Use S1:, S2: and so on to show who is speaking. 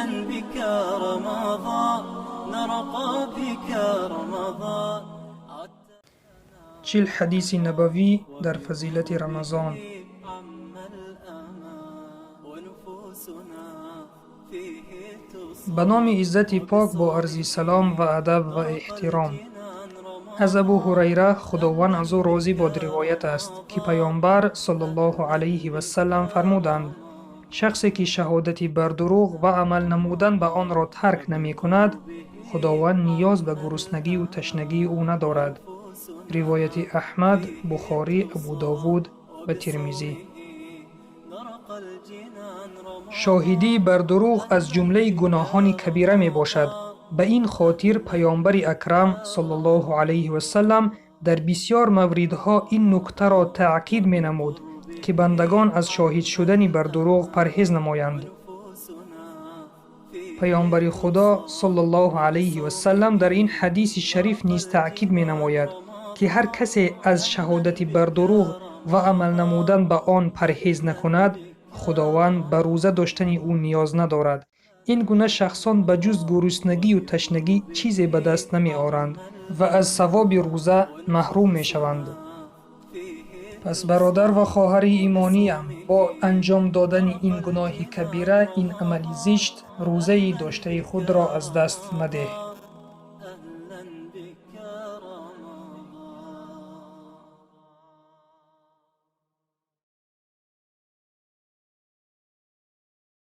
S1: بك رمضان نرقى بك رمضان.
S2: چیل حدیث نبوی در فضیلت رمضان. به نام عزت پاک با عرض سلام و ادب و احترام. از ابو هریره خداوند از او راضی باد روایت است که پیامبر صلی الله علیه و سلم فرمودند: شخصی که شهادت بر دروغ و عمل نمودن به آن را ترک نمی کند، خداوند نیاز به گرسنگی و تشنگی او ندارد. روایت احمد، بخاری، ابو داود و ترمذی. شاهدی بر دروغ از جمله گناهان کبیره می باشد. به این خاطر پیامبر اکرم صلی الله علیه و سلم در بسیار موردها این نکته را تأکید می نمود که بندگان از شاهد شدن بر دروغ پرهیز نمایند. پیامبر خدا صلی الله علیه و سلم در این حدیث شریف نیز تأکید می نماید که هر کسی از شهادت بر دروغ و عمل نمودن به آن پرهیز نکند، خداوند به روزه داشتن او نیاز ندارد. این گونه شخصان به جز گرسنگی و تشنگی چیزی به دست نمی آورند و از ثواب روزه محروم می شوند. پس برادر و خواهر ایمانیم، با انجام دادن این گناه کبیره، این عمل زشت، روزه داشته خود را از دست مده.